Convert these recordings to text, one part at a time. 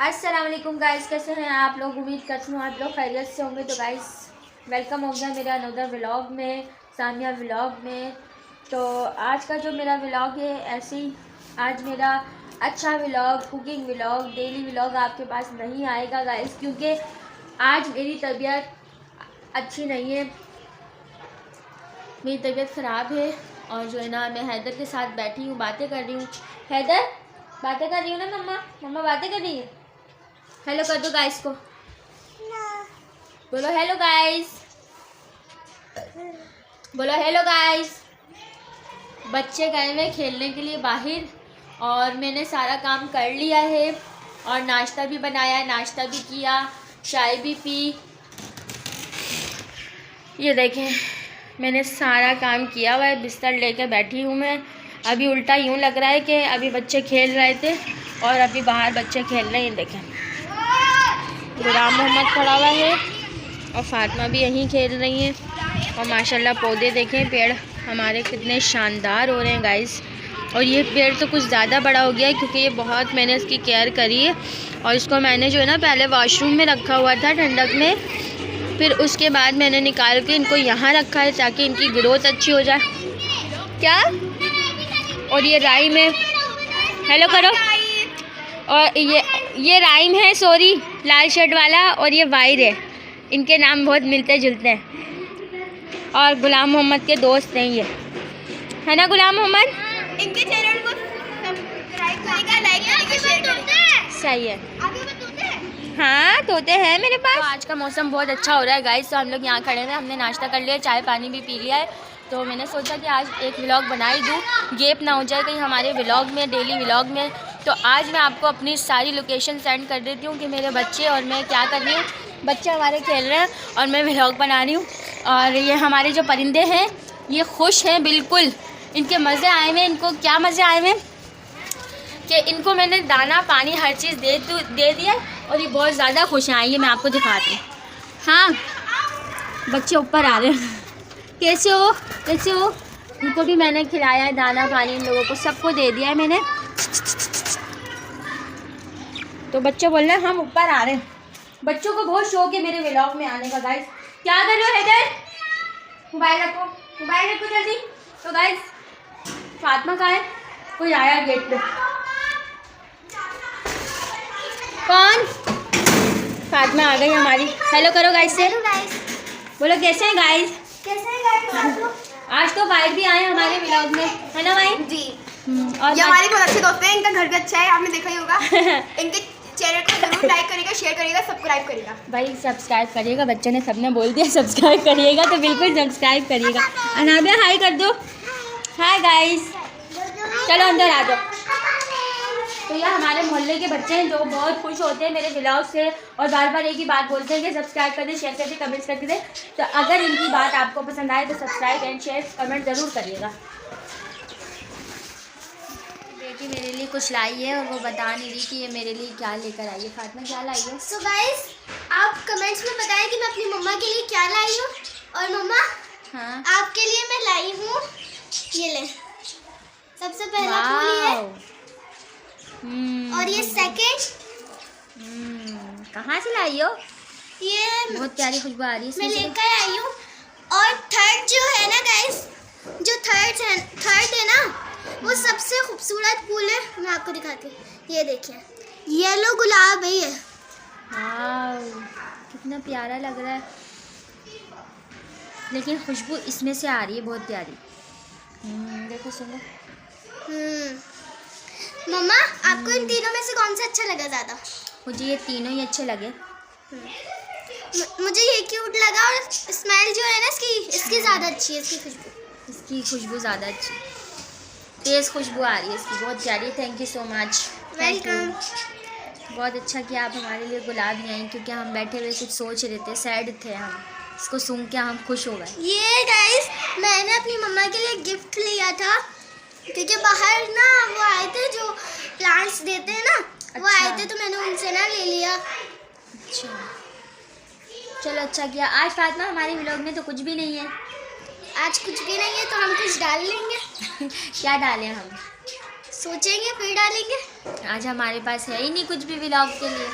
अस्सलाम वालेकुम गाइस, कैसे हैं आप लोग। उम्मीद करती हूँ आप लोग खैरियत से होंगे। तो गाइस वेलकम हो गया मेरा अनदर व्लॉग में, सानिया व्लॉग में। तो आज का जो मेरा व्लॉग है, ऐसे ही आज मेरा अच्छा vlog, cooking vlog, daily vlog आपके पास नहीं आएगा गाइस, क्योंकि आज मेरी तबीयत अच्छी नहीं है, मेरी तबीयत ख़राब है। और जो है ना, मैं हैदर के साथ बैठी हूँ, बातें कर रही हूँ। हैदर बातें कर रही हूँ ना मम्मा, मम्मा बातें कर रही है। हेलो कर दो गाइस को, बोलो हेलो गाइस, बोलो हेलो गाइस। बच्चे गए हुए खेलने के लिए बाहर और मैंने सारा काम कर लिया है और नाश्ता भी बनाया, नाश्ता भी किया, चाय भी पी। ये देखें, मैंने सारा काम किया हुआ है, बिस्तर लेकर बैठी हूँ मैं। अभी उल्टा यूँ लग रहा है कि अभी बच्चे खेल रहे थे और अभी बाहर बच्चे खेल रहे हैं। देखें, गुलाम मोहम्मद खड़ा हुआ है और फातिमा भी यहीं खेल रही हैं। और माशाल्लाह पौधे देखें, पेड़ हमारे कितने शानदार हो रहे हैं गाइस। और ये पेड़ तो कुछ ज़्यादा बड़ा हो गया है, क्योंकि ये बहुत मैंने इसकी केयर करी है। और इसको मैंने जो है ना, पहले वॉशरूम में रखा हुआ था ठंडक में, फिर उसके बाद मैंने निकाल के इनको यहाँ रखा है ताकि इनकी ग्रोथ अच्छी हो जाए। क्या? और ये राइम है, हेलो करो। और ये राइम है, सॉरी, लाल शर्ट वाला, और ये वाहिद है। इनके नाम बहुत मिलते जुलते हैं और गुलाम मोहम्मद के दोस्त हैं ये, है ना गुलाम मोहम्मद। इनके चैनल को सब्सक्राइब करेगा, लाइक करेगा, शेयर करेगा। सही है। आगे बताते हैं। हाँ, तोते हैं मेरे पास। तो आज का मौसम बहुत अच्छा हो रहा है गाइस। तो हम लोग यहाँ खड़े हैं, हमने नाश्ता कर लिया, चाय पानी भी पी लिया है। तो मैंने सोचा कि आज एक व्लॉग बना ही दूँ, गैप ना हो जाए कहीं हमारे व्लॉग में, डेली व्लॉग में। तो आज मैं आपको अपनी सारी लोकेशन सेंड कर देती हूँ कि मेरे बच्चे और मैं क्या कर रही हूँ। बच्चे हमारे खेल रहे हैं और मैं व्लॉग बना रही हूँ। और ये हमारे जो परिंदे हैं, ये खुश हैं बिल्कुल, इनके मज़े आए हुए। इनको क्या मज़े आए हुए कि इनको मैंने दाना पानी हर चीज़ दे दिया और ये बहुत ज़्यादा खुश हैं। आइए मैं आपको दिखाती हूँ। हाँ, बच्चे ऊपर आ रहे हैं। कैसे हो, कैसे हो? इनको भी मैंने खिलाया है, दाना पानी इन लोगों को सबको दे दिया है मैंने। तो बच्चे बोल रहे हैं हम ऊपर आ रहे हैं। बच्चों को बहुत शौक है मेरे व्लॉग में आने का गाइस। क्या कर रहे हो हैदर? मोबाइल रखो, मोबाइल रखो जल्दी। तो गाइस फातिमा कहाँ है? कोई आया गेट पे। कौन? फातिमा आ गई हमारी। हेलो करो गाइस से। बोलो कैसे हैं गाइस? कैसे हैं गाइस? आज तो भाई भी आए हमारे व्लॉग में, है ना भाई जी। और ये हमारे बहुत अच्छे दोस्त हैं, इनका घर भी अच्छा है, आपने देखा ही होगा। इनके चैनल को जरूर लाइक करिएगा, शेयर करिएगा, सब्सक्राइब करिएगा। भाई सब्सक्राइब करिएगा, बच्चे ने सबने बोल दिया सब्सक्राइब करिएगा, तो बिल्कुल सब्सक्राइब करिएगा। अनाबिया हाय कर दो। हाय गाइस, चलो अंदर आ जाओ। तो ये हमारे मोहल्ले के बच्चे हैं जो बहुत खुश होते हैं मेरे व्लॉग से और बार बार एक ही बात बोलते हैं कि सब्सक्राइब कर दे, शेयर कर दे, कमेंट्स करके दे। तो अगर इनकी बात आपको पसंद आए तो सब्सक्राइब एंड शेयर कमेंट ज़रूर करिएगा। बेटी मेरे लिए कुछ लाई है और वो बता नहीं रही कि ये मेरे लिए क्या लेकर आई है। फातिमा क्या लाई है? सो गाइस, आप कमेंट्स में बताएं कि मैं अपनी मम्मा के लिए क्या लाई हूँ। और मम्मा, हाँ, आपके लिए मैं लाई हूँ, ये ले, सबसे पहला फूल ये, और ये सेकंड। कहाँ से लाई हो? ये बहुत प्यारी खुशबू आ रही है मैं इसमें से। लेकर आई हूँ। और थर्ड जो है ना गाइस, जो थर्ड है ना, वो सबसे खूबसूरत फूल है, मैं आपको दिखाती हूँ। ये देखिए, येलो गुलाब है ये। वाव, कितना प्यारा लग रहा है, लेकिन खुशबू इसमें से आ रही है बहुत प्यारी। देखो सुनो। मम्मा, आपको इन तीनों में से कौन सा अच्छा लगा ज़्यादा? मुझे ये तीनों ही अच्छे लगे। मुझे ये क्यूट लगा और स्मेल जो है ना इसकी ज़्यादा अच्छी है, इसकी खुशबू ज़्यादा अच्छी, तेज़ खुशबू आ रही है इसकी, बहुत प्यारी। Thank you so much, welcome. बहुत अच्छा किया आप हमारे लिए गुलाब ले आई, क्योंकि हम बैठे हुए कुछ सोच रहे थे, सैड थे हम, इसको सुन के हम खुश हो गए। ये गाइस, मैंने अपनी मम्मा के लिए गिफ्ट लिया था, क्योंकि बाहर ना वो आए थे जो प्लांट्स देते हैं ना, वो आए थे, तो मैंने उनसे ना ले लिया। अच्छा, चलो अच्छा किया। आज फातिमा हमारे व्लॉग में तो कुछ भी नहीं है। आज कुछ भी नहीं है तो हम कुछ डाल लेंगे। क्या डालें हम? सोचेंगे फिर डालेंगे। आज हमारे पास है ही नहीं कुछ भी व्लॉग के लिए।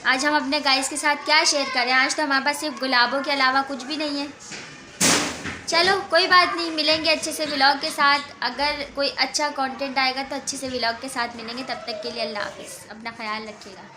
आज हम अपने गाइस के साथ क्या शेयर करें? आज तो हमारे पास सिर्फ गुलाबों के अलावा कुछ भी नहीं है। चलो कोई बात नहीं, मिलेंगे अच्छे से व्लॉग के साथ। अगर कोई अच्छा कंटेंट आएगा तो अच्छे से व्लॉग के साथ मिलेंगे। तब तक के लिए अल्लाह हाफिज़, अपना ख्याल रखिएगा।